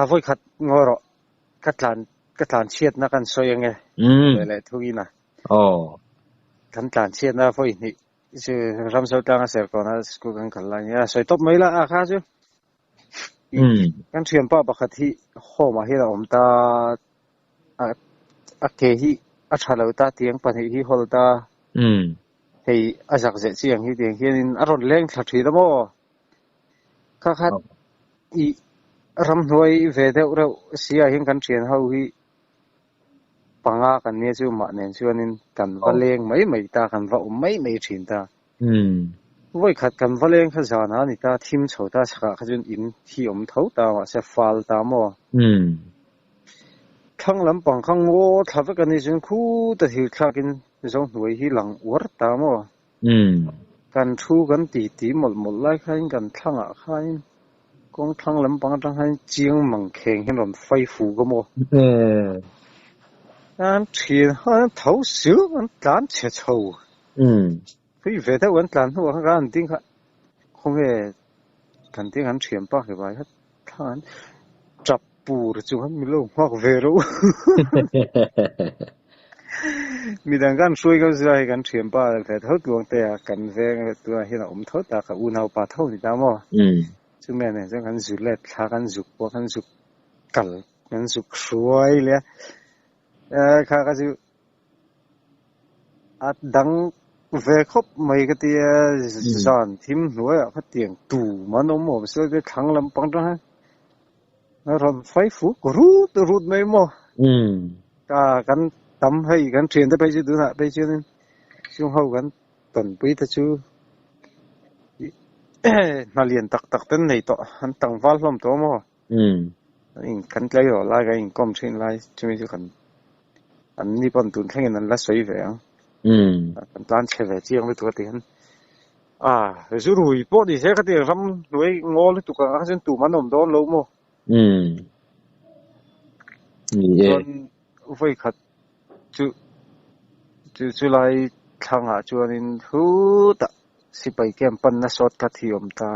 voi khat ngoro katlan chiat na kan soyang e le thugi na kan tlan chiat na voi ni je ram so tang ser ko na sku kan khalan ya soi top mai la a kha ju kan thiam pa pakhat hi ho ma hi la om ta a ke hi a thalo ta tiang pan hi hol ta hei ajak je chiang hi tiang hian a ron leng thla thi da mo kha khat I ram hoi ve deuh reuh sia hin kan thian ho hi panga kan ne chu ma nen chuanin kan valeng mai ta kan va mai thin ta voi khat kan valeng kha jana ni ta thim chhota chha khajun in thi om tho ta wa se fal ta mo thang lam pang khang ngo thawa kan ni jun khu ta thil thlakin zong hnuai hi lang war ta mo kan thu kan ti mol lai khain kan thlanga khain kong thang lam pang tang han chiang mang kheng hin ron fai fu go mo an thien han thau siu an tlan che chou phi ve da wan tlan hu han ding kha khong e kan ting han thiem pa ke bai than chap pur chu han mi lo hok ve ro mi dang kan sui go zai kan thiem pa ve thau tuang te kan ve tu hi na tho ta ka u nau pa thau ni ta mo chu me ne jang kan zu let tha kan zu po kan zu kal kan zu khuai le kha ka ju at dang ve khop mai ka ti zan thim nuai kha tiang tu ma no mo so de thang lam pang ta na ron fai fu ru mai mo ka kan tam hai kan thien ta pai ju du na pai chu nin chung ho kan ton pui ta chu na lian tak ten nei to han tang wal hlom to mo in kan tlai ro la ga in kom thin lai chumi chu kan an ni pon tun theng an la soi ve kan plan che ve chiang le to ti han zu rui po di se ka ti ram loi ngo le tu ka chen tu man om don lo mo ye voi khat chu lai thang a chuan in hu ta sipai kem pan na sot ka thiom ta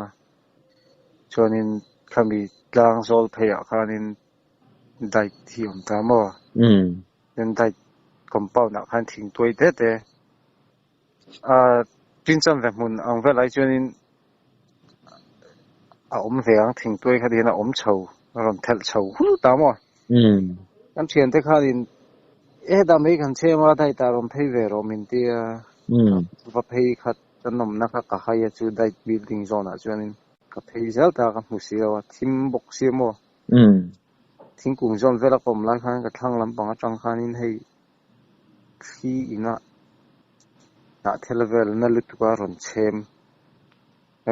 chuanin khami tlang zol phaya khanin dai thiom ta mo nen dai compound na khan thing toi te tin chan ve mun ang ve lai chuanin om ve ang thing toi kha dina om chho ron thel chho hu ta mo kan thian te khanin da mai kan che ma dai ta rom phei ve ro min ti va phei khat nom na ka haya chu dai building zone a chuanin ka phei zel ta ka hmu sia wa thim bok sia mo thingkung zone vela kom lai khan ka thlang lam pang atang khanin hei khi ina na thelevel na lutu ka ron chem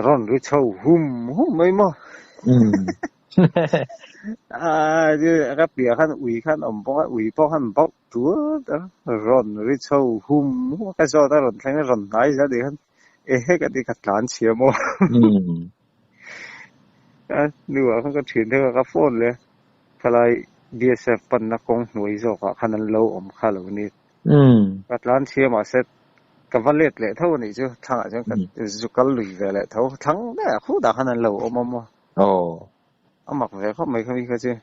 ron ri chau hum mai mo je ka pia khan ui khan om po ui po khan bok tu ron ri chau hum ka zo ta ron thang ron nai za de khan he ka ti khat lan chia mo nu a ka thin the ka phone le khalai DSF pan na kong hnuai zo ka khanan lo om kha lo ni ka lan chia ma set ka valet le tho ni chu thang a chang ka zu kal lui ve le tho thang da khu da khanan lo om mo amak ve kho mai khami ka che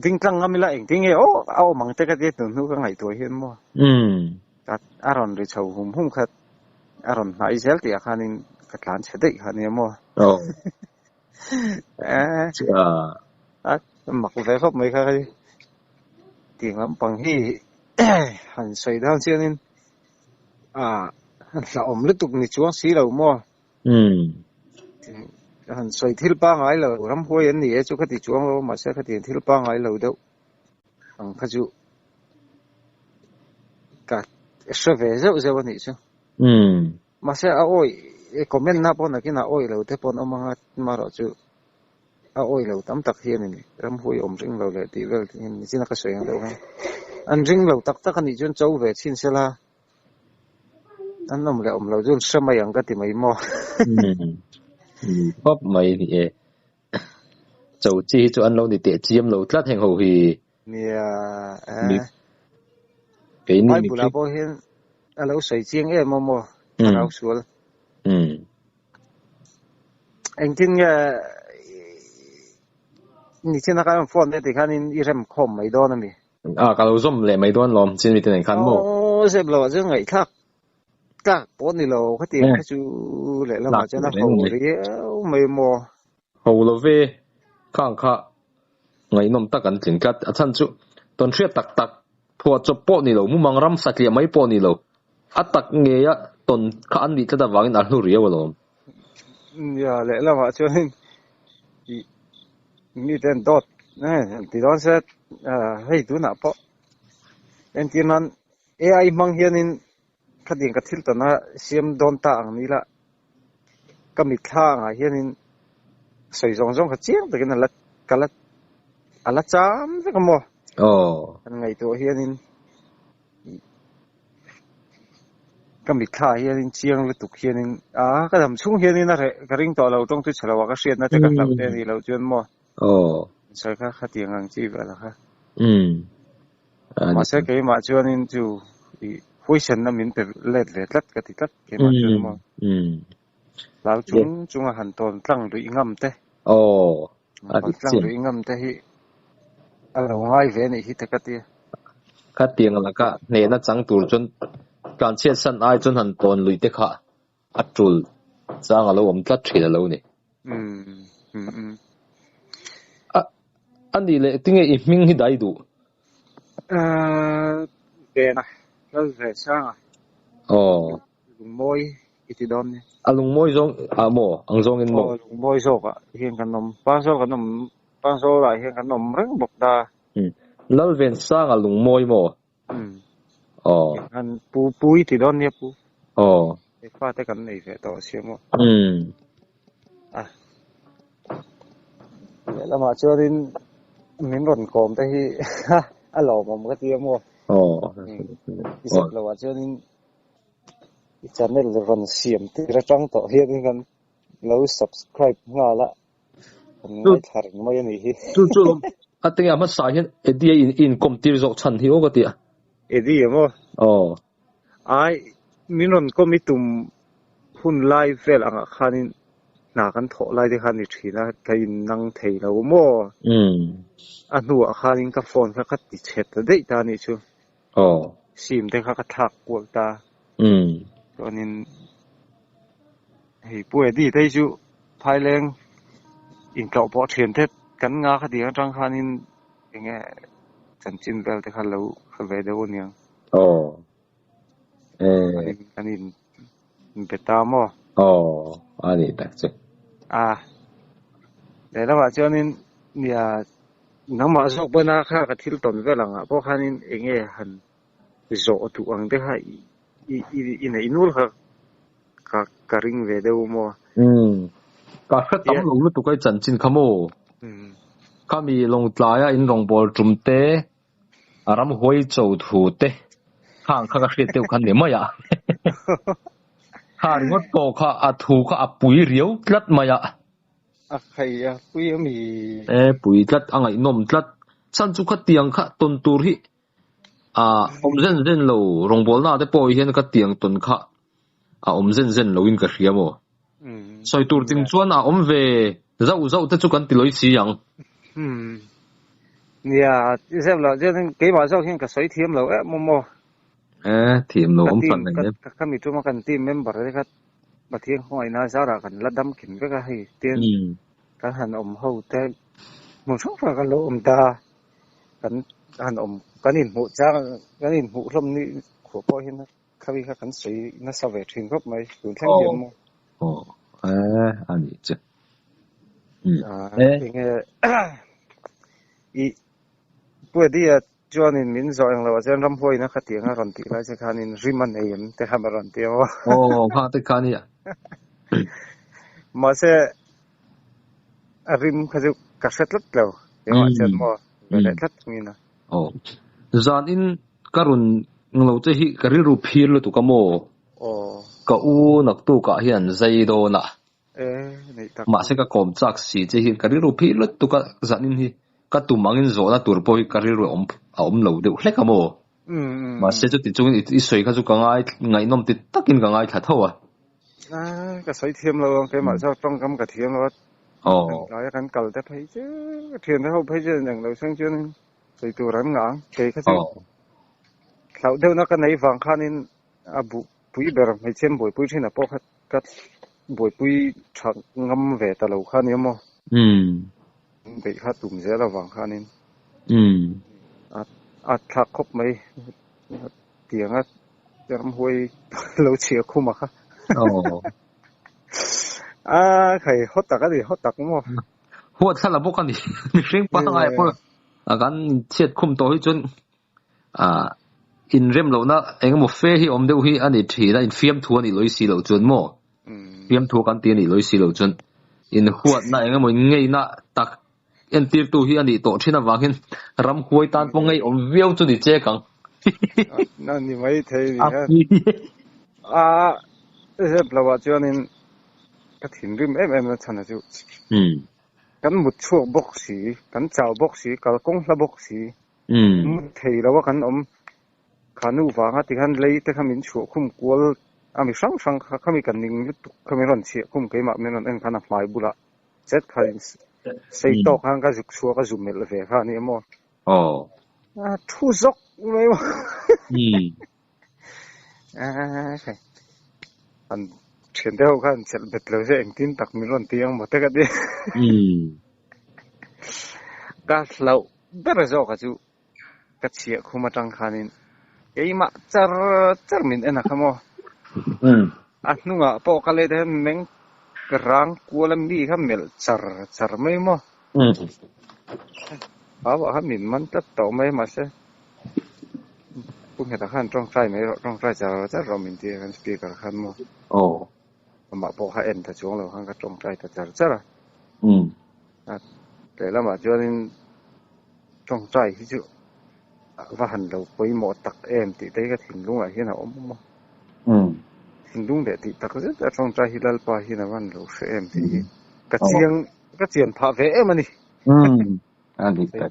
ding tlang ngamila eng ding e au mang te ka te tu nu ka ngai to hian mo ka aron ri chau hum khat aron nai zel ti khanin ka tlan che dei khani mo mak ve kho mai kha ting lam pang hi han sei dang chianin la om lu tuk ni chuang si lo mo han sei thil pa ngai lo ram hoi an ni e chu khati chuang lo ma se khati thil pa ngai lo deuh ang kha chu ka save zeu ni chu ma se a oi e comment na pon ki na oi lo te pon omanga ma ro chu a oi lo tam tak hian ni ram hoi om ring lo le ti vel ni china ka soyang lo an ring lo tak ani chun chau ve chin sela an nom le om lo jun samayang ka ti mai mo pop mai ni e เจ้าจี้จุอันเรานี่เตะจีมเราตลัดแห่งโหฮีเนี่ยไอ้นี่บุลาบ่เห็นเราใส่เจียงมอเราสวลจริงนี่เช่นนักการฟอนได้ที่คันอีเรมคอมไม่ดอนมีกะเราส้มแหละไม่ดอนลอมชินมีแต่คันบ่เสบเราจังไงทักปอนนี่เราเขาติเขาจูแหละแล้วมาจะนักเขาเรียวไม่มอโหโลเวข้างค่ะไงนมตักกันถึงกัดท่านจุตอนเชื่อตักพอจะปอนี่เรามุมังรำสักเลียไม่ปอนี่เราตักเงียตอนข้าอันนี้จะได้วางอันหูเรียวลมอย่าแหละแล้วมาช่วยมีแต่ดอดนะที่ตอนเสร็จให้ดูหน้าปอเอ็นที่นั้น AI มังเฮียนินคดีกับทิลตันนะเสียมโดนตาอันนี้ละก็มีข้างเฮียนินใส่ซองๆก็เจียงแต่กันละกันละอะไรจามสักมั้งอันไงตัวเฮียนินก็มีข้าเฮียนินเจียงหรือตุกเฮียนินก็ทำช่วงเฮียนินนะเหรอกระริ่งต่อเราต้องทุจริตว่าก็เสียนะแต่กันเราแต่นี่เราจนมั้งใช่ค่ะขัดยังงังจีบอะไรค่ะมาเสกมาจวนนินจูคุยฉันน่ะมินเป็นเล็ดลัดกติกัดเกี่ยมาจวนมั้งเราจุงอาหารตอนตั้งด้วยงำเต้ตั้งด้วยงำเต้ที่เราง่ายเว้นอีกที่กัดเตี้ยขัดเตียงแล้วก็เนี่ยน่าจังตูจนการเชื่อสันไอจนหันตอนลุยเด็กค่ะอัดจุลจ้างเราผมตัดเฉดเราเนี่ยอันนี้เลยที่ไงอีมิงที่ได้ดูเด่นะเราเสียช่างลุงมวยอีที่ดอนเนี่ยลุงมวยซงโมอังซงเงินโมลุงมวยโซกเฮียงขนมป้าโซขนมป้าโซหลายเฮียงขนมเรื่องบกดาแล้วเวนซ่างลุงมวยโมอันปูอีที่ดอนเนี่ยปูไอ้ฟ้าแต่กันไอ้เสียต่อเสียโมแล้วมาเจอรินมินร่นโกมแต่ที่หล่อผมก็เตรียมมัวอีสักเราว่าเจอรินอีจันเนี่ยเราร่นเสียมที่กระจังต่อเฮียนกันเรา subscribe ง่ายละไม่ถ่ายไม่ยันนี่จู่ๆอันนี้มันสายเห็นเอเดียอินคอมตีร์จกชันที่โอ้ก็เตียเอเดียมั้งมินร่นก็มีตุ่มหุ่นไลฟ์เวลอ่ะคันนากันถอไล่ที่คันนี่ทีนะก็ยินนั่งเทเราโม่อันหัวคันนี้ก็ฟอนก็ติดเช็ดได้ตานี่ชัวซิมได้ก็ทักกวตาตอนนี้ให้ป่วยดีได้ชัวภายแรงอินเก่าพอเทียนเท็ดกันงาคดีจังคันนี้อย่างเงี้ยจันจินเวลที่คันเราเขาไปได้วันยังอันนี้มันเป็นตาหม้ออันนี้แต่สิแต่ละว่าเจ้านี่เนี่ยน้ำมาสกปรกนะข้ากับทิลตนก็หลังเพราะข้านี่เองหันโจถูกอังเดให้อีในนู่นค่ะการิงเวเดอโมก็แค่ตั้งลงแล้วตัวก็จันจินขโมข้ามีลงตายอินลงบอลจุ่มเตะรำห้อยโจถูเตะข้างข้าก็เสียเตียวคันเดียวไม่อะข้างดโปข้าถูข้าปุ๋ยเรียวลัดมาอะใครปุ๋ยมีปุ๋ยลัดอะไรนมลัดฉันจุกเตียงข้าต้นตูรีอมเส้นเราลงบอลน่าได้ปล่อยเห็นข้าเตียงต้นข้าอมเส้นเราอินกระเทียมสอยตูติงชวนอมเวเจ้าแต่จุกันติลอยสีอย่างเนี่ยที่เสร็จแล้วจะนั่งกี่วันเช้าเห็นกับสอยเทียมเราโมทีมเราฟันอย่างนี้ก็มีตัวมากันทีมเมมเบอร์เลยครับมาเที่ยงห้อยน่าจะรักกันระดับขึ้นก็ให้เตี้ยกันหันอมเขาแต่หมู่ช่องฝากกันโลอมตากันหันอมกันอินหูจ้ากันอินหูลมนี่หัวปอยเห็นนะเขาวิกันสวยน่าสวยถึงครบไหมถึงแท่งเดียวมั้งอันนี้จ้ะยังไงอีพวกที่จวนนินมินจอยของเราจะรำพวยนะขัดเตียงรันตีไรจะขานินริมันเองแต่ทำรันตีวะข้าแต่ขานี่มาเสริมเขาจะกัดเสร็จแล้วเดี๋ยวจะมาเวลาทัดนี่นะจานอินการุนเราจะฮิการิรูพีร์เลยตุกโมก็อูนักตุกะเห็นใจโดนะ นี่ตักมาสิกะกอมจักสิเจหิกะริรูพิลตุกะจันินฮิกะตุมังอินโซนะตุรปอยกะริรูอมโลเดเลกะโมมาสิจุติจุงอิสวยกะจุกะงายไงนอมติตักินกะงายทะทวะกะใส่เทียมเราเคมาซะต้องกำกะเทียมเราลายกันกัลแต่ไผเจเทียนเฮาไผเจอย่างเราซังจนใส่ตัวรันงางเกะเขาเขาเดี๋ยวนักในฟังคันบุปุยแบบให้เช่นบุยปุยที่น่ะปอกกัดบุยปุยชักงำเวตะเหล่าคันนี้มั้งไปคัดตุ่มเสียระวังคันนี้อัดทักครบไหมเตียงจะทำห้วยเราเชียร์คุ้มอ่ะใครฮอตตักก็ดีฮอตตักมั้งหัวท่านละพวกกันดิมีเสียงปังอะไรพวกกันเชียดคุ้มตัวให้จนอินเริ่มเรานะเองก็เฟยที่อมเดียวที่อันนี้ทีนะอินฟิล์มทัวร์นี่เลยสิเราจนมั้งฟิล์มทัวร์กันตีนี่เลยสิเราจนอินหัวนะเองก็มันง่ายนะตักเอ็นตีร์ตัวที่อันนี้โตที่น่ะวางเห็นรำคุยตานปงไงอมเวียวจนดิเจ๊กังนั่นนี่ไม่เท่ฮะเราว่าจวนนี้ก็ถิ่นริมนะฉันนะจูกันหมดช่วงบกสีกันเจ้าบกสีกันกงละบกสีมุดเทแล้วว่ากันขานูฟังฮะที่ขันเลยแต่ขามินชัวคุ้มกวลมีช่างขามีกันนิ่งขามีรันเชียคุ้มเกยมาไม่นั่นเองขานับไม้บุระเจ็ดขาใส่ตอกหางก็จุกชัวก็จุ่มเมลเฟขานี่มั้งทุจกไม่ว่าใช่อันเช่นเดียวกันเสร็จเบ็ดเลยเองทิ้งตักมีรันเตียงหมดแต่ก็ดีก็เราเบรจก็จูก็เชียคุ้มมาจังขานินไอ้มาจร์มินเอ็นะขโมอันนู้นพอเขาเลยเห็นเมงกลางกัวลมีเขาเมลจร์ไม่มั้งว่าเขามินมันจะโตไม่มาเสียพวกเหตุการณ์ตรงใจไหมตรงใจจะเรามินที่กันสปีกกันมั้งมาพอเขาเอ็นแต่ช่วงเราเขาก็ตรงใจแต่จะละแต่ละมาจนตรงใจที่จุว่าหันเราไปหมดตักติได้ก็ถึงลุงอะไรนะมั้งถึงลุงเด็ดติตักก็จะตรงใจที่เราไปที่นั่นวันเราเสียที่กระเจียนพาเวมันนี่อันนี้ก็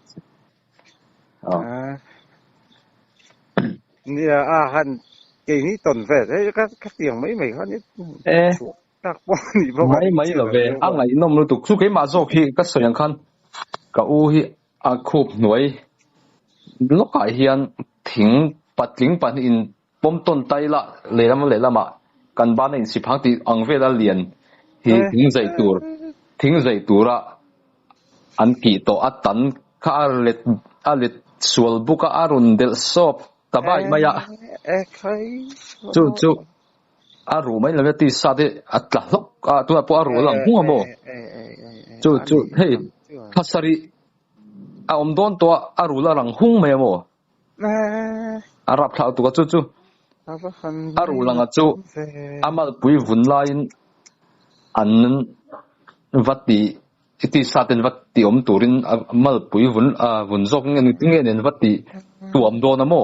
เนี่ยหันเกี่ยนี้ต้นเวทก็เสียงไม่เขานี่ตักป้อนนี่ไม่หรอกเวอังไหนน้องรู้ตุกสุขีมาโซกีก็สวยอย่างคันก็อู้ฮีคูบหน่วยลูกไก่เฮียนถึงปัดลิงปัดอินปมต้นไตละเลยละมากันบ้านอินสิพังตีอังเวลาเลียนที่ทิ้งใจตัวละอันกี่ตัวอัดตันข้าเล็ดสวลบุกอารุนเดลซอบตบายมายะจู่อารุไม่เลยที่ซาเดอัตละล็อกตัวพวกอารุหลังหัวโมจู่เฮ้ยทัศรีอมโดนตัวอารุละหลังหุ่งไม่โมอารับข่าวตัวจู่อารุหลังจู่อามาปุยวุ่นลายอันนั้นวัดดีที่ซาเดนวัดดีอมตูรินอามาปุยวุ่นจกเงี้ยเนี่ยวัดดีตัวอมโดนนะโม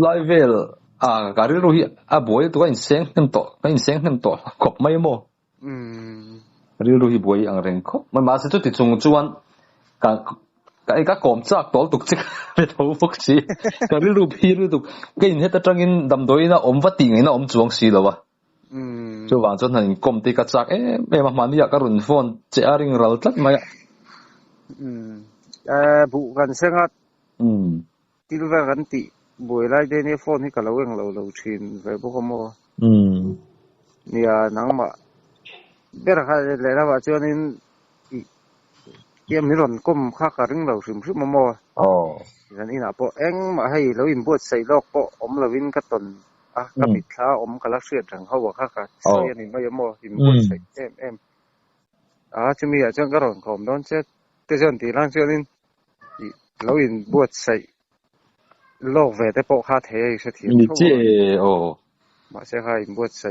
ไลเวลการิรู้ฮีบอยตัวอินเซงนั่นตัวขบไม่โมการิรู้ฮีบอยอังเร่งขบมันมาสิจุดที่จงจวนก็กอมจากตัวตุกจิกเป็นตัวฟุกซีการิรู้พี่รู้ตุกก็อินเฮตจังอินดำโดยนะอมวัดติงนะอมจวงซีแล้ววะจู่วางจนหันกอมติกัดจากมันนี่อยากกระรุนฟอนเจอาริงเราตัดมาบุกันเสียงที่รู้ว่ากันติบ่อยไล่ได้ในฟอนที่กับเราเองเราชินไปพวกเขาโม่เนี่ยนังมาเดี๋ยวเขาเลยนะว่าเจ้านี่เกี่ยมีหล่นก้มข้าการึงเราซึมซึมโม่อย่างนี้นะพอเอ็งมาให้เราอินบวชใส่ลอกก็อมเราวินกระตุนกับปิดขาอมกระลักเสียดังเขาว่าข้าการใส่อันนี้ไม่ยอมอินบวชใส่จะมีอาจารย์กระหล่นของโดนเจ้าแต่ส่วนที่ร่างเจ้านี่เราอินบวชใส่โลกเวทได้ปกคาเทยสักทีมีเจ้มาเสียให้บวชใส่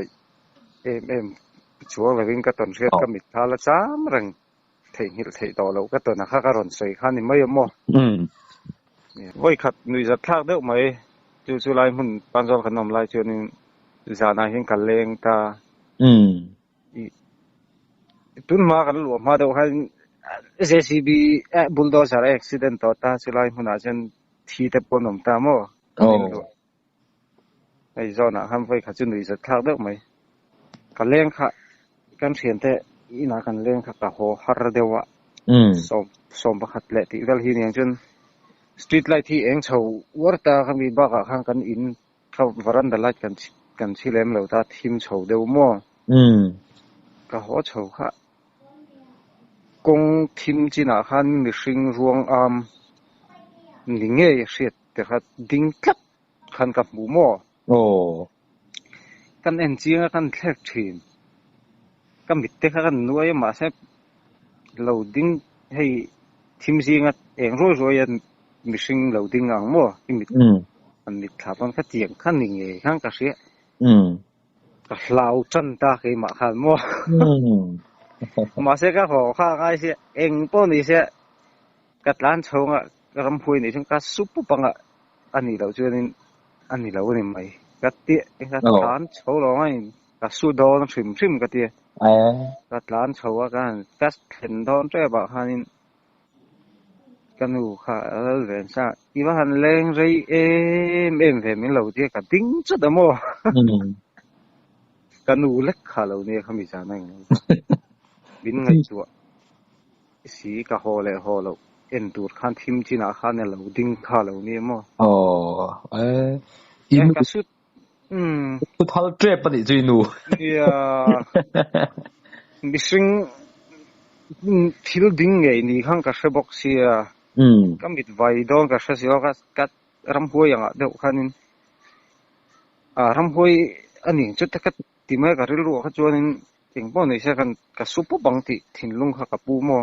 ชัวร์เลยวิ่งกระตุนเชือกกระมิดทาละจ้ามรังเที่ยงหิลต่อแล้วกระตุนข้ากระรอนใส่ข้านี่ไม่ยอมมั้งโอ้ยขัดหนุ่ยจัดทักเด้อไหมจู่ๆไล่หุ่นปันจอขนมไล่เจ้านี่จานาเห็นกันเลงตา ตุนมากันหลวมาเดาให้ JCB bulldozer accident ต่อตาสิไลมุนาจันทีแต่ปนมตามอไอ้จอน่ะห้ามไฟขัดจุนดิสัทธาเด้อไหมกันเล่งค่ะกันเขียนแต่อีน่ากันเล่งค่ะกะโหฮาร์เดวะสมบัติแหละที่เราเห็นอย่างจนสตรีทไลท์ที่เองเช่าวัดตาเขามีบ้าข้างกันอินเขาวารันดาไลท์กันชิเลมเหล่าตาทีมเช่าเดียวมั่วกะโหเช่าค่ะกงทีมจีน่าขันมีสิงรวงนิ่งเงี้ยเสียแต่ค่ะดิ้งคับขันกับหมูมั่วกันเอ็นจีกันแทบทีมกันมิดเตะกันนัวยังมาเสพเราดิ้งให้ทีมจีงัดเองรู้ยันมีสิ่งเราดิ้งอ่างมั่วที่มิดมันมิดขาบังคับเตียงขันนิ่งเงี้ยข้างกระเสียก็เราจันตาเคยมาขันมั่วมาเสกก็ขอข้าง่ายเสียเองป้อนนี่เสียกัดล้านชงอ่ะรำพูนนี่ถึงกัดซุปปุ๊บปังอ่ะอันนี้เราเจอนี่อันนี้เราเนี่ยไม่กัดเตี้ยกัดล้านชงเราไม่กัดสู้โดนชิมกัดเตี้ยกัดล้านชงว่ากันกัดเห็นโดนเจ้าบ่าวฮันนี่กันหูค่ะแล้วเรื่องซะอีว่าฮันเล่งไรเอ็มเห็นเราเตี้ยกัดดิ้งจุดเดโมกันหูเล็กขาเราเนี่ยเขามีจานนั่งบินไงตัวสีกะโหเลยโหเราเอ็นตูดขันทีมจีน่าขันเนี่ยเราดิ้งขาเราเนี่ยมั้งอินก็สุดสุดท้ายเจ็บปะดิจีนูมิสิงทิลดิ้งไงนี่ข้างก็เสบอกเสียก็มิดไว้ดองก็เสียก็กัดรำหัวอย่างอ่ะเดี๋ยวขันนี่รำหัวอันนี้จุดที่กัดที่ไม่ก็เรื่องเขาจวนนี่เองป้อนนี่เสียกันก็ซุปบางทีทิ้งลงข้ากับปูมั้ง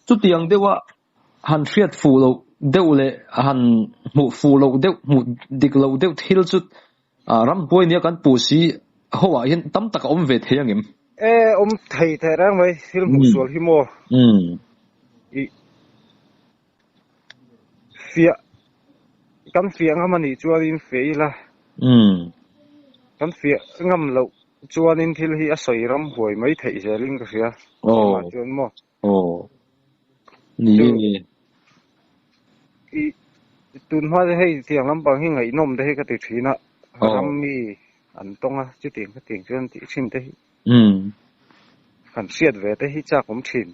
จุดที่ยังเดียวว่าหันเสียดฟูเราเดียวเลยหันหมูฟูเราเดียวหมูดิกเราเดียวทิลจุดรำหัวเนี่ยกันปูสีเขาว่าเห็นตั้มตะกอมเวทยังไงไทยแต่ร่างไว้ทิลหมูสวนหิมะเฟียกันเฟียงเขามันนี่จวนนี่เฟียละกันเฟียงำเราจวนนี่ทิลที่อาศัยรำหัวไม่ไทยเจริญก็เสียมาจวนมั้งนี่ตุนว่าจะให้เสียงลำบากให้ไงนมได้ให้กระติกทีนะรำมีอันตรงอ่ะจุดเตียงกระติกจนติชิมได้ขันเสียดเวทได้ให้จากผมชิม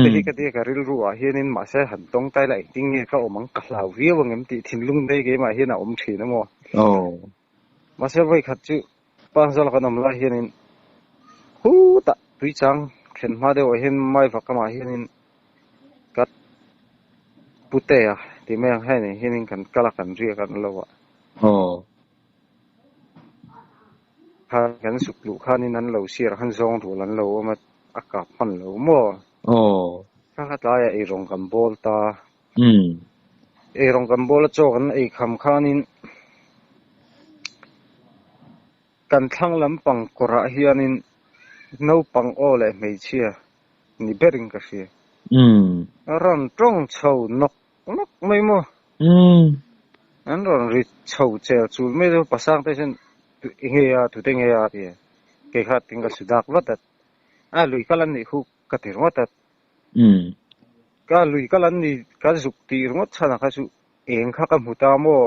ได้ให้กระติกกระริรู้ว่าเฮียนินมาใช้หันตรงใต้ไหลจริงเนี่ยก็อมังกะลาวเวียวงั้นติทิ้งลุงได้เกี่ยมาเฮียน่ะอมชิมนะมั้งมาใช้ไว้ขัดจุปังสลักนมละเฮียนินฮู้ตะตุยจังเห็นมาเดียวเห็นไม่ฝักกมาเฮียนินกัดปุเตะที่ไม่ให้เนี่ยเห็นกันกลักกันเรียกันแล้วอ่ะข้ากันสุกลูกข้านี่นั้นเราเสียขันซองถูกนั้นเรามาอากาศพันเรามั่วข้าตายไอ้รองกันบอลตาไอ้รองกันบอลโจกันไอ้คำข้านี่กันทั้งลำปังกระเฮียนินนูปังโอเลยไม่เชื่อนี่เบริงก็เสียร้อนตรงเฉานกไม่มั่วอันร้อนริดเฉาเจลจูไม่รู้ภาษาแต่ฉันเฮียถูกเฮียที่เกี่ยขัดถึงกับสุดาวัดแต่ลุยกัลันนี่คู่กัดถึงวัดแต่ก็ลุยกัลันนี่ก็สุกตีรงวัดชนะก็สุเองข้ากับหัวตามั่ว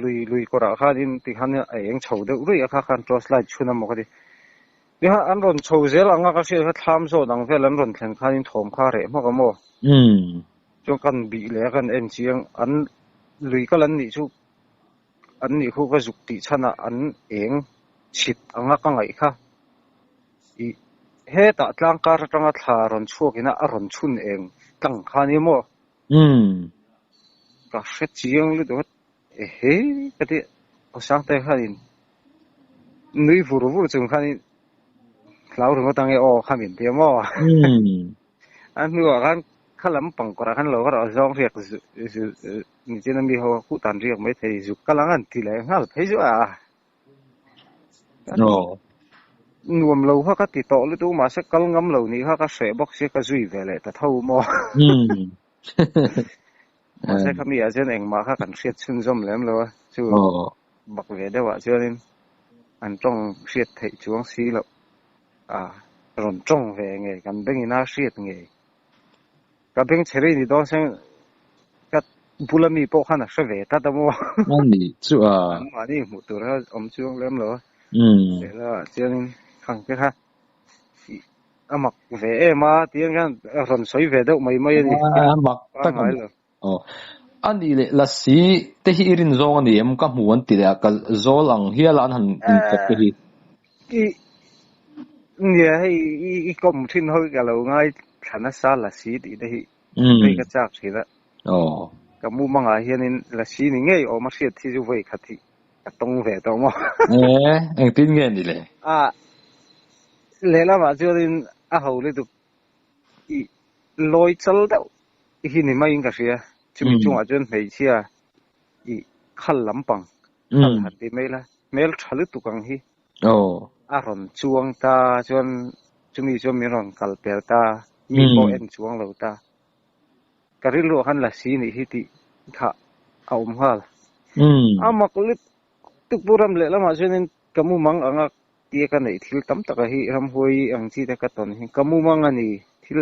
ลุยกระข้าดินที่ขันเนี่ยเองเฉาเดือดลุยข้าขันทรอสไลด์ชุนมั่วก็ดีเดี๋ยวอันร้อนเฉาเจลอังก็เสียก็ทำโซดังเฟลันร้อนแข่งขันถมข้าเร่มั่วก็มั่วจงกันบีเลยกันเอ็นเชียงอันลุยกัลันนี่ชุอันนี้คู่ก็สุกติชนะอันเองฉิดอังก็ไงค่ะอีเฮตัดลังการตั้งทารอนชั่วกินะอรอนชุนเองตั้งขานี้มั่วก็เสียจริงเลยตัวเฮ้ก็ที่ภาษาไทยขานินนุ้ยฟูรูจงขานินเราถึงก็ตั้งไอ้ขามินเดียวมั่วอันนี้ว่ากันข้าลำปังกระขันเราก็เราจองเรียกนี่เจนมีเขาคู่ตันเรียกไม่ได้จุกกำลังอันที่แรงฮัลให้จุอ่ะนวมเราเขาก็ติดต่อหรือตัวมาสักกำงำเรานี่เขาก็เสบอกเสียก็จุยไปเลยแต่เท่ามั่วมาใช่เขามีอาจารย์เองมาเขากันเสียชื่นชมแล้วมั้งวะจู่บอกเลยได้ว่าเจอนี่อันต้องเสียไถ่ช่วงสีแล้ว ron trong ve nge kan beng ina shit nge ka beng chere ni do sang ka bulami po khana shve ta da mo ani chu ani mu tu ra om chuang lem lo la chen khang ke kha amak ve ma tiang kan ron soi ve do mai mai ni mak ta kan ani le la si te hi irin zong ani em ka muan ti la ka zolang hialan han in tak hiเนี่ยอีกมทิ้นเฮากะเราง่ายฐานะซาละสีติได้ได้กระจับสิละกะมูมังอาเฮียนละสีนี่ไงออกมาเสียที่จุเวคัติตรงเวตรงบ่เอ็งตินเงินนี่แหละเลละมาจริงอะเฮาเลยตุอีลอยจัลดาวอีนี่ไม่ยิงกะเสียจุมีจุงอาจนไม่เสียอีคัลลำปังคัลหัดติไม่ละเมลทะลุตุกังฮีron chuang ta chuan chumi chu mi ron kal per ta mi po en chuang lo ta karilo han la si ni hi ti kha aum hal amak lit tuk puram le lama chuanin kamu mang anga tie ka nei thil tam taka hi ram hoi ang chi ta ka ton hi kamu mang ani thil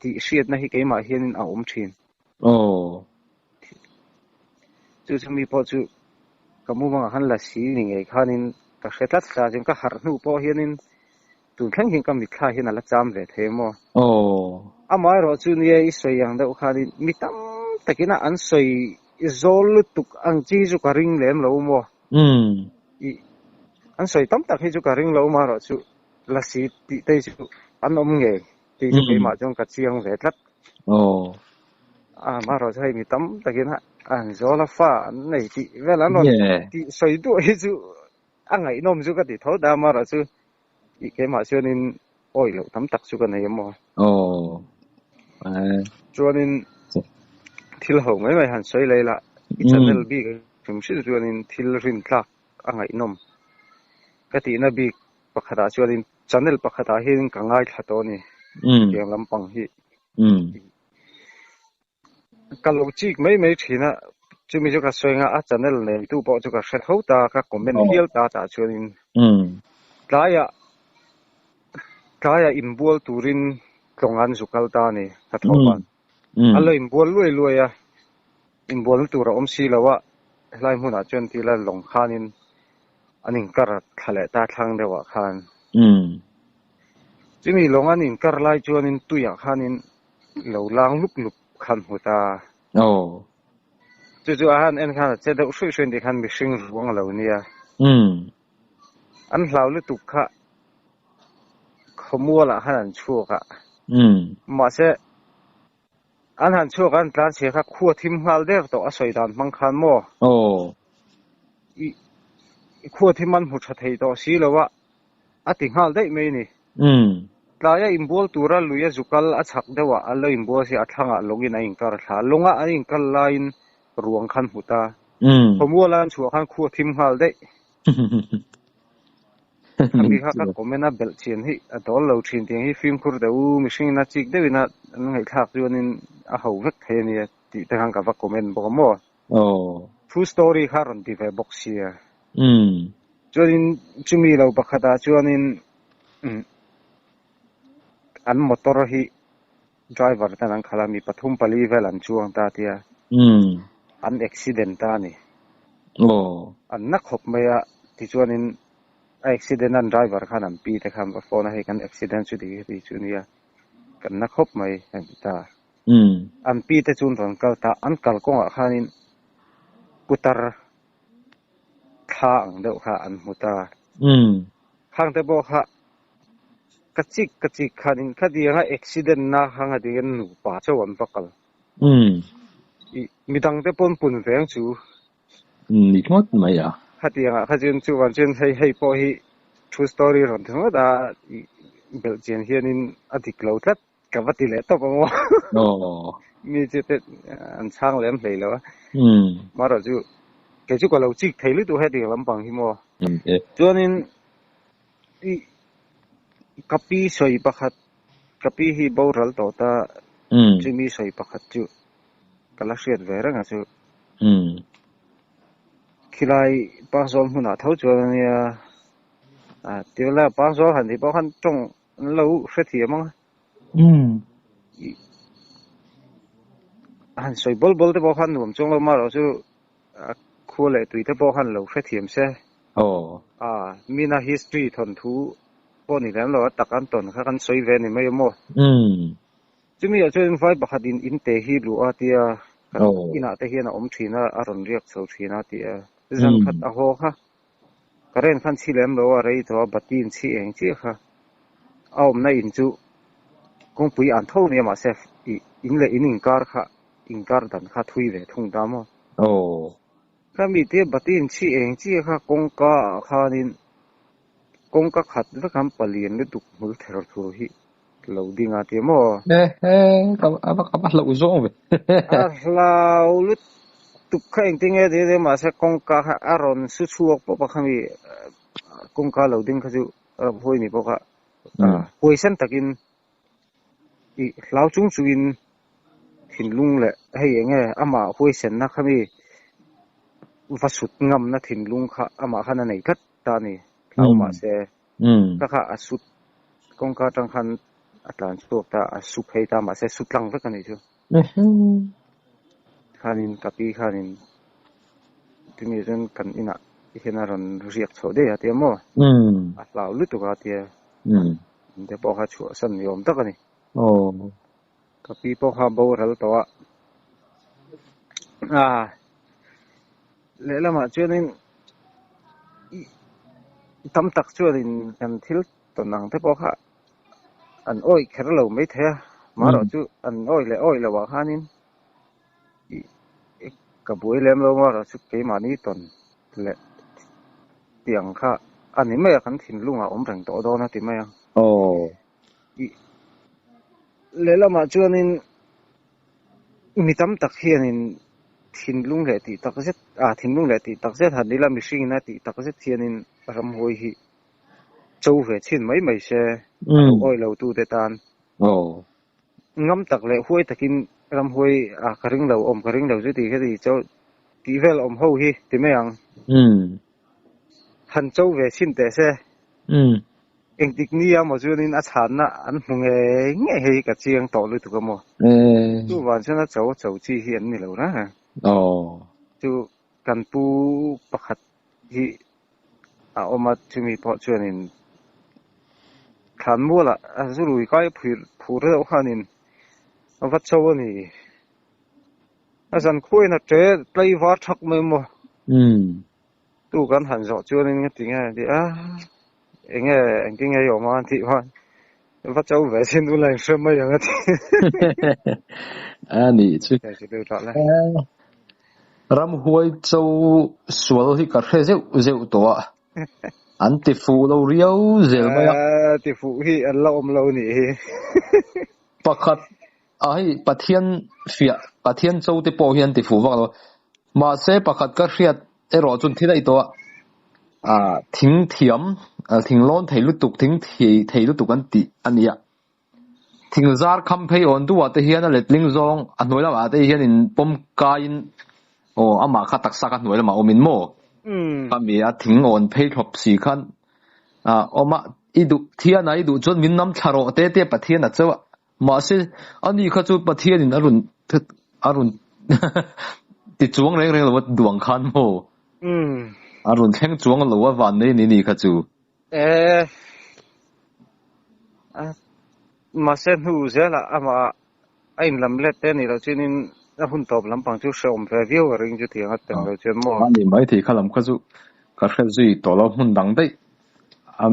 ti siat na hi keima hianin aum thin chu chumi po chu kamu mang han la si ni nge khanin ka khetlat sa jeng ka har nu po hianin tun thang hin ka mi kha hin ala cham ve themo amai ro chu ni ei soyang da ukhani mitam takina an soi izol tuk ang chi ju ka ring lem lo mo i an soi tam tak hi ju ka ring lo ma ro chu la si ti te chu an om nge ti ju ke ma jong ka chiang ve tlat ma ro chai mitam takina an zola fa an nei ti velan ron ti soi du hi chu angai nom chu ka ti tho da ma ra chu i ke ma chuanin oi lo tam tak chu ka nei mo chuanin thil ho mai mai han soi leila i channel bi chum si chuanin thil rin tlak angai nom ka ti na bi pakhata chuanin channel pakhata hin ka ngai thato ni keng lampang hi kalo chik mai mai thina chumi chu ka soinga a channel nei tu po chu ka hret ho ta ka comment hial ta chuanin tlaya inbual turin tlongan zukal ta ni ka thoban alo inbual luai a inbual tura om si lawa hlai hmuna chuan ti la long khanin aning kar thale ta thlang dewa khan chumi longan in kar lai chuanin tuya khanin lo lang lup lup khan huta chu ahan en khan che da usui sui di khan mi sing ruang lo nia an hlau le tu kha khomua la han chu ka ma se an han chu kan tlan che kha khu thim hal der to asoi dan mang khan mo i khu thim man hu tha thei to si lowa ati hal dei me ni tlaya imbol tura luya zukal a chak dewa alo imbol si athanga login a inkar tha longa a inkal line ruang khan huta khomua lan chu khan khu thim hal dei ami kha ka komena bel chen hi adol lo thin ting hi film khur deu mishing na chik dewina ngai thak chuanin a ho vek the ni ti ta hang ka va comment bo mo true story kha ron ti ve box here chuanin chumi lo pakhata chuanin an motor hi driver ta nang khala mi pathum pali vel an chuang ta tia an accident ta ni an na khop maya ti chuanin accident an driver khan an pi te kham phone he kan accident chu ti chunia kan na khop mai an ta an pi te chun ron kal ta an kal ko khanin putar kha ang deuh kha an muta khang te bo kha kachik khanin khadianga accident na hanga dian nu pa chawan pakal midang te pon pun veng chu ni thot mai ya khatianga khajin chu wan chen hei po hi true story ron thwa da bel chen hianin adik lo tlat ka vati le to mo mi che te an chang lem hlei lo maro chu ke chu ko lo chik thei lu tu he di lampang hi mo chuanin i kapi soi pakhat kapi hi boral to ta chimi soi pakhat chu kala hriat ve ranga chu khilai pa zom huna tho chuania เดี๋ยวแล้วปางโซหันที่บ่คันจงเราเฟทีมั้งอันสวยบลๆแต่บ่คันผมจงเรามาเราสู้คัวเลยตุยแต่บ่คันเราเฟทีมเซมีน่า history ทนทูบ่นี่แล้วเราตักอันตนค่ะกันสวยเวนี่ไม่หมดจะมีจะเป็นไฟบักดินอินเตฮีรู้อาเตียอินาเตฮีน่ะทีน่ะอารมณ์เรียกสูทีน่ะเตียจังคัดโหค่ะกระเรนคันสิเลมเราอะไรตัวบัดดินสิเองสิค่ะเอาในอินจูคงปุยอันเท่านี้มาเซฟอินเลยอินการค่ะอินการดันค่ะทุยเลยทุ่งดามถ้ามีเตียบัดดินสิเองสิค่ะกงกะค่ะนินกงกะขัดแล้วคำปลีนเลยตุกมือเทอร์ทูฮีเราดิ้งอาเตียมั้งapa lo uzong beเราลุตุกแข่งติงเอเดมาเสกงกาอารอนสุชุกปะคำมีกงกาเราดิ้งเขาจะพูดนี่ปะพูดเส้นตะกินอีเราจุงจุนหินลุงแหละให้ยังไงอามาพูดเส้นนะคำมีวัสุดงำนะหินลุงค่ะอามาขนาดไหนกัดตานี่เรามาเสก็ค่ะสุดกงกาจังคันอัตราสุดตาสุดให้ตามาเสสุดลังสักกันนี่จูขานินกับปีขานินที่มีเรื่องกันอินะที่เห็นอะไรเรียกเขาได้อะเทียมเราลุตุกาเทียเดี๋ยวบอกเขาชัวสันยอมตักนี่กับปีพอเขาบอกเราตัวเละมาช่วยนี่ทำตักช่วยนี่กันทิลตอนนั้นที่พอเขาอันอ้อยแค่เราไม่เท่มาเราช่วยอันอ้อยเลยว่าขานินกับบุยเลี้ยมเราว่าเราสุกี้มานี่ตอนเละเตียงค่ะอันนี้ไม่อยากขันถิ่นลุงอ่ะแต่งตัวโดนนะที่ไม่ยังเละมาช่วงนี้มีตั้มตักเฮียนี่ถิ่นลุงเลยที่ตักเสร็จถิ่นลุงเลยที่ตักเสร็จหันนี่ละมิชิงนะที่ตักเสร็จเฮียนี่รำหวยฮีโจเวชินไม่เช่อ้อยเราตูเตตันงั้มตักเลยหวยตักินรำหวยกระริงเรากระริงเราจุดที่แค่ที่เจ้าที่เวลหูฮีที่ไม่ยังหันโจเวชินแต่เช่เองติกนี่มาช่วยนี่อาจารย์นะอันมึงเงี้ยกับเชียงต่อเลยถูกไหมดูวันฉันน่ะเจ้าจีเห็นนี่แล้วนะจูกันปูประคัดที่เอามาช่วยมีพอช่วยนี่ขันมัวละสุรุยก็ผูเรื่องข้านี่วัดโชว์นี่อาจารย์คุยนะเจ๊ไล่วัดทักไม่หมดดูกันหันสอดช่วยนี่จริงๆดิเองจริงๆอยู่มาที่ว่าวัดโชว์แบบเช่นดูแลเชื่อไม่อย่างนั้นนี่ช่วยรำหวยโจสวดที่กระเทเจ้าตัวอันติฟูเราเรียวเจ้าไม่ติฟูที่อันเราเรานี่ประคัดประเทศเฟียประเทศโจที่ปอเฮียนติฟูว่าเรามาเสประคัดก็เรียดรอจนที่ได้ตัวทิ้งเทียมทิ้งล้นเทลุตุกทิ้งเทลุตุกอันนี้ทิ้งซาร์คัมเพย์อันตัวที่เฮียนเล็ดลิงซองอันหน่วยละว่าที่เฮียนปมกายินอามาขัดตักสักหน่วยละมาอมินโมก็มีทิ้งอันเพย์ทบสี่ขั้นมาอีดูเทียนอีดูจนมินน้ำชาโรเตะประเทศน่ะเจ้ามาสิอันนี้เขาจูประเทศนี่อรุณติดจวงเร่งหรือว่าดวงคันโมอรุณแข่งจวงหรือว่าวันนี้เขาจูมาเส้นหูเสียละมาไอ้ลำเล็ดเต้นี่เราชื่อนี่หุ่นตบลำปังจูเชื่อมเฟวิวริงจุดที่เขาเต็มเราเชื่อมอันนี้ไม่ที่เขาลำเขาจูก็แค่จุดตัวเราหุ่นดังได้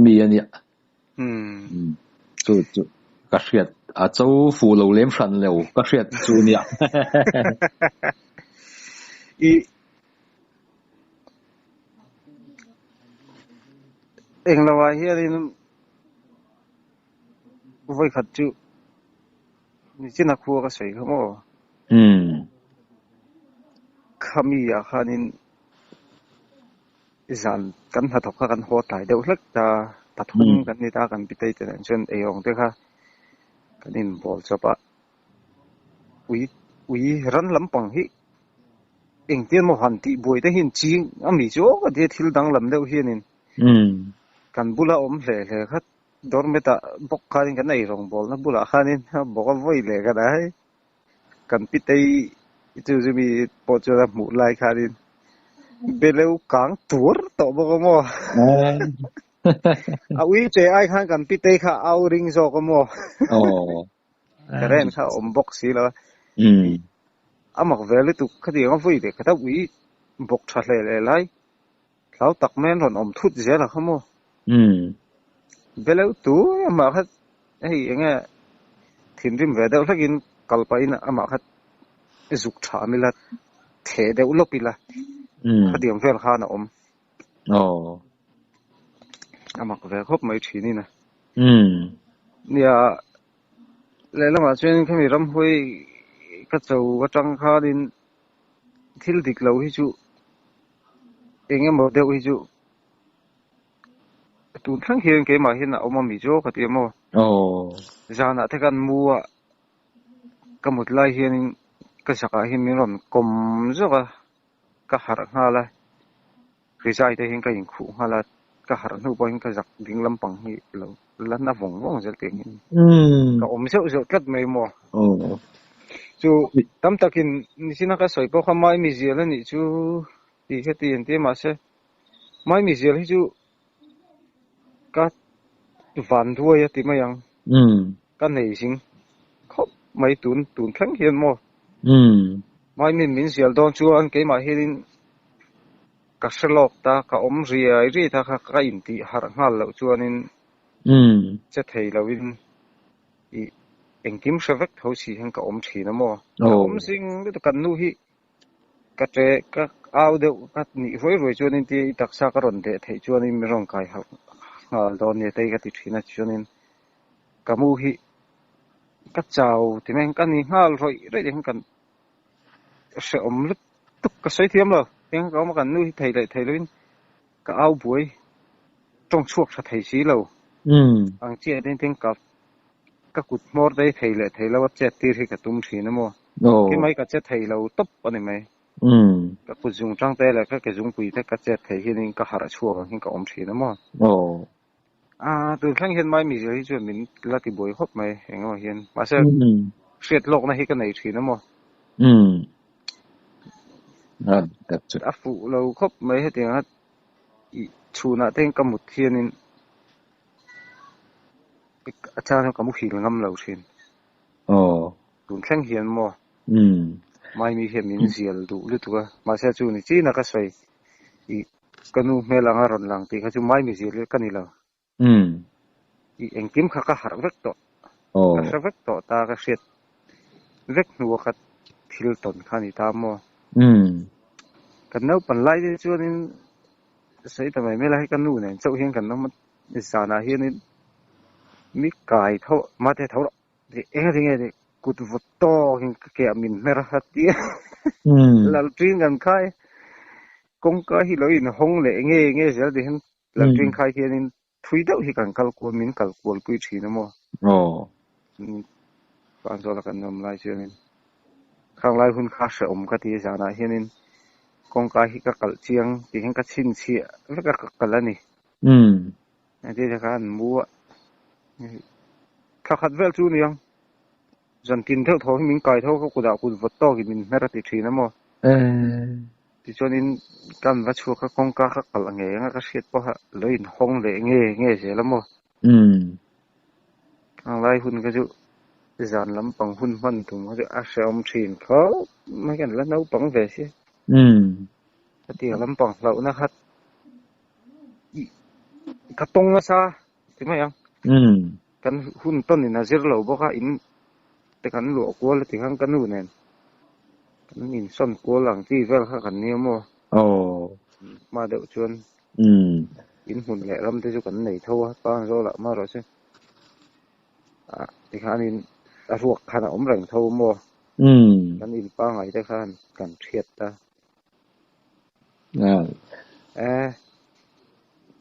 มีอันนี้จุดก็เสียดเจ้าฟูเราเลี้ยงฟันเร็วก็เสียดจูเนี่ยเองเราว่าเฮียนี่ไว้ขัดจูนี่จินักขัวก็ใส่เขาโม่ขามีอาคานินจันกันหัดทบกันหัวตายเดี๋ยวเล็กตาตัดหุ่นกันนี่ตากันปิดใจแต่เช่นองเด็กค่ะกันนินบอลจะปะวิรันลำปังฮิเองเตี้ยนมหันติบวยแต่หินจริงมีโจ้ก็เดี๋ยวทิลดังลำเดียวเฮียนิน กันบุละอมเลยครับดอร์เมตาบกคานินกันในรองบอลนะบุละคานินบอกว่าไว้เลยก็ได้กันปิดไอ้จะมีโปรเจกต์หมู่ลายคานินเบลวกลางตัวต่อบอกว่าเอาวิจัยไอ้ข้างกันปิดไอ้ข้าเอาริงโซก็มั่วแต่เรื่องข้าอมบกสีแล้วอามักเวลิตุคดีก็ฟุ้ยเด็กถ้าวิบกชัดเลยเลยเขาตักแม่นหล่นอมทุดเสียละเขามั่วเบลวตัวอามักฮัดไอ้ยังไงถิ่นริมเวเดลถ้ากินกลไปนะอามักฮัดจุกชามิละเทเดอุลปิละคดีของเวลข้านะอมอามักเวครบไม่ทีนี่นะเนี่ยแล้วมาช่วยเขามีรำห้วยก็จะว่าจังข้าดินที่ดิกเราให้จูเองก็บอกเดี๋ยวให้จูตุนทั้งเฮียงเกี่ยมาเห็นนะเอามามีโจ้ก็เตรียมเอาจานะที่กันมัวก็หมดไล่เฮียนก็สักเฮียนมีรอนกลมจ้ะก็หารักหาเลยคือใจแต่เห็นก็ยังขู่หาละก็หารักหนูพอเห็นก็จักดิ้งลำปังให้เราลันน้าว่องจะเก่งก็อมเสียวกัดไม่มัวจูตั้มตะกินนี่สินะก็สวยเพราะเขาไม่มีเสียแล้วนี่จูดีแค่ตีนที่มาเช่ไม่มีเสียให้จูก็ฝันด้วยที่ไม่ยังก็เหนื่อยสิงเขาไม่ตุนแข็งเหียนมั้งไม่มีเสียตอนชวนเกี่ยมาเห็นก็สลบตาก็อมเรียถ้าเขาอินที่หารังหันแล้วชวนนี่จะเทเราวินเองกิมเสวกเขาสีให้กับอมชีนะมั้งอมสิงก็กันนู่นก็เจก็เอาเดี๋ยวก็นี่รวยชวนนี่ที่ตักซากรอนเดทชวนนี่ไม่ร้องไห้ครับตอนนี้ที่ก็ติดที่นั่นชวนนี่ก็มูฮีก็เจ้าที่แม่งกันนี่500เรื่องกันเสอมลึกตุกก็ใช้เทียมเลยยังก็มากันนู่นไทยเลยก็เอาบุยต้องช่วยสัตย์ไทยสีเราบางทีเรื่องกับก็กุดมอร์ได้ไทยแล้วว่าเจ็ดตีที่กับตุ้มชีนะมั้งที่ไม่ก็เจ็ดไทยเราตบปนไหมก็กุดจุงจังแต่แล้วก็จุงปุยแต่ก็เจ็ดไทยที่นี่ก็หาชัวร์ที่กับอมชีนะมั้งตัวข้างเห็นไม่มีอะไรที่จะมีลัทธิบุยครบไหมเห็นว่าเห็นมาเสร็จเสียดโลกนะที่กันไหนชีนะมั้งจุดอัฟเราครบไหมให้เดียร์ชูน่ะเต็งกำมุดเทียนินอาจารย์กำมุดหินงำเราเช่นตุนแข้งเหียนมั้งไม่มีเห็นมีเสียดูหรือตัวมาเสียจูนี่จีนักก็ใส่กันนู่นเมลังอารอนลังตีเขาจูไม่มีเสียเลยกันนี่เราเองกิมข้าก็หาเวกต่อหาเวกต่อตาก็เสียดเวกหัวก็ทิลตนข้านี่ตามมั้งกันนู้นปันไล่ที่ชวนนี่ใส่ทำไมไม่ไล่กันนู่นเนี่ยเจ้าเห็นกันนู้นมันสานาเห็นนี่มีกายเท่ามาแต่เท่าเองที่ไงเด็กกุดวัดโตเห็นแก่มินไม่รักที่แล้วจริงกันใครกงก็ที่เราอินห้องเลยเงี้ยเสียเดี๋ยวแล้วจริงใครเห็นทุยเท่าที่กันกัลกวนมินกัลกวนกุยชีนะมั้งการโจรกันนำลายเชื่อนี่ข้างลายหุ่นข้าเสอมก็ที่สานาเห็นนี่กงก็ที่กัลเชียงที่เห็นก็ชินเชียแล้วก็กัลแล้วนี่ที่จะการมัวข้าขัดเวลจูนี่ยังจันกินเท่าท้องมินไก่เท่าเขากุดากุดวัดโตกินมินไม่รักติดชีนะมั้งที่ชวนนี้การวัดชัวก็กงก็กัลเงี้ยก็เสียดเพราะเลยห้องเลยเงี้ยเสียแล้วมั้งข้างลายหุ่นก็จะจานลำปังหุ่นมันถุงเขาจะอาเซอมชีนเขาไม่กันแล้วน้าปังเวสิที่ลำปังเรานะครับกระตงนะซาที่ไม่ยังกันหุ่นต้นนี่นะเสียเราบอกว่าอินแต่กันหลวกวัวแล้วที่ข้างกันนู่นเนี่ยกันอินซ่อนกัวหลังที่เวลข้ากันเนี่ยมั้งมาเดี๋ยวชวนอินหุ่นแหละลำที่จะกันไหนเท่าป้าโซละมาหรอใช่ที่ข้านี่รวกขนาดอมแรงเท่ามั้งกันอินป้าไงได้ข้ากันเทียดตา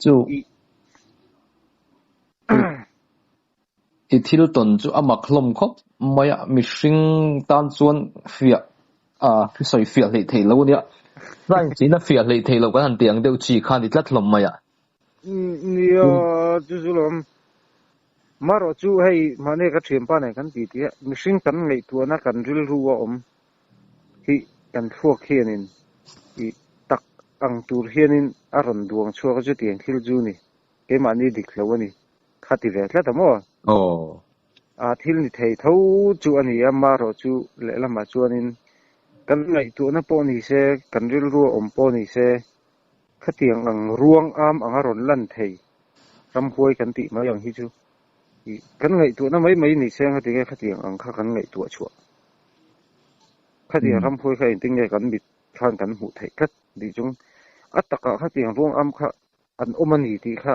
จูอีทิลตันจูอามักลมครบไม่มีสิ่งตานส่วนเฟียพี่ใส่เฟียเลยเทแล้วเนี่ยร่างจีน่ะเฟียเลยเทแล้วก็หันเตียงเดียวจีคันอีกลัดลมไม่ เนี่ยจู่ๆลมมารอจู่ให้มาเนี่ยก็เตรียมป้าไหนกันตีที่มีสิ่งกันไงตัวนักกันริลรู้ว่าที่กันพวกเฮียนินที่ตักอังตูเฮียนินอารมณ์ดวงชั่วก็จะเตียงที่จู่นี่เกมันนี่ดิกแล้วนี่ขัดที่เวทแล้วแต่มั่วที่นี่เทเท่าจู่อันนี้มารอจู่เละละมาจู่นินกันไงตัวนักปนิเสกันริลรู้ปนิเสขัดเตียงอังร่วงอารมณ์ลั่นเทรำพวยกันติมาอย่างที่จู่กันไงตัวนั้นไม่นี่เสียงขัดเตียงขัดเตียงอังข้ากันไงตัวชั่วขัดเตียงรำพวยขัดติงไงกันบิดข้างกันหูไทยขัดดิจงอัตตะกะขัดเตียงร่วงข้าอันมันนี่ที่ข้า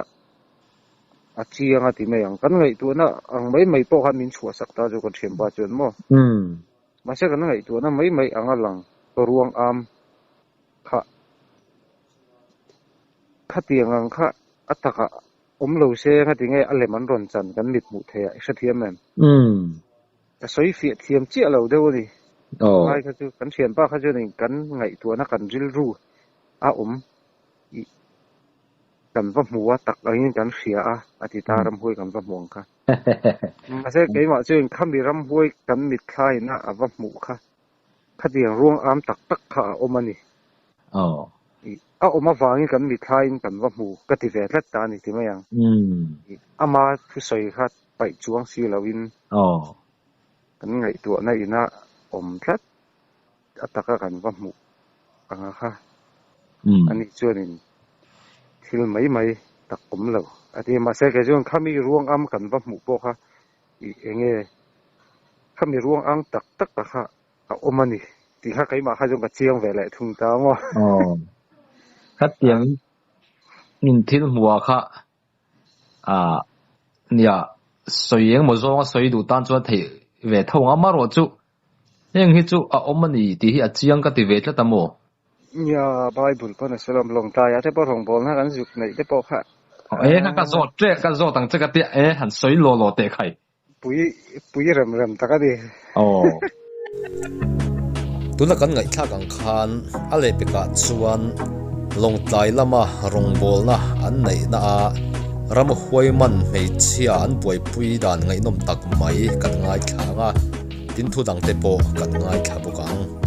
อาเจียงขัดที่ไม่อย่างกันไงตัวนั้นอังไม่พอขัดมินชั่วสักตาจุกันเชื่อมบาจนมั่วมาเสียกันไงตัวนั้นไม่อังหลังร่วงข้าขัดเตียงอังข้าอัตตะกะเราเสียขัดยังไงอะไรมันร้อนจันกันมิดมุเทียไอ้เทียมแม่แต่สวยเฟียเทียมเจี๊ยเราเดี๋ยวนี้ไอ้เขาจะกันเทียมป้าเขาจะนี่กันไงตัวนักกันริลรู้กันว่าหัวตักอะไรนี่กันเสียอธิตารำห้วยกันว่าหวงค่ะมาเสียไอ้หมาเชื่อข้ามีรำห้วยกันมิดคายนะว่าหมูค่ะขัดยังร่วงตักค่ะมันนี่มาฟังกันมีทายกันว่าหมูกติเวทตานี่ที่ไม่ยังมาผู้ใส่ค่ะไปจวงสีลาวินกันไงตัวในน่ะทัดอัตตะกันว่าหมูค่ะอันนี้ช่วยนี่ที่ไม่ตักเราอันนี้มาเสกช่วงข้ามีร่วงกันว่าหมูพวกค่ะเองข้ามีร่วงตักค่ะมันนี่ที่ข้าใครมาข้าจงกระเจียงเวลาทุ่งตาว่าขัดเตียงนินทิลหัวค่ะเนี่ย水影冇說我水度單咗提về thâu ngắm mà rồi chú nhưng khi chú mình đi thì chỉ ăn cái thì về rất là mồ nhà Bible con là Salam lòng tai thế bao hồng bồn ha cái dục này thế bao ha cái giọt tăng cái tiệt hẳn水落地khai bùi rầm ta cái đi tu là cái ngày khác càng khan ale bị cả chuan long tai lama rong bol na an nei na ram hoi man mei chia an boi pui dan ngai nom tak mai kan ngai thanga tin thu dang te po kan ngai thla bokang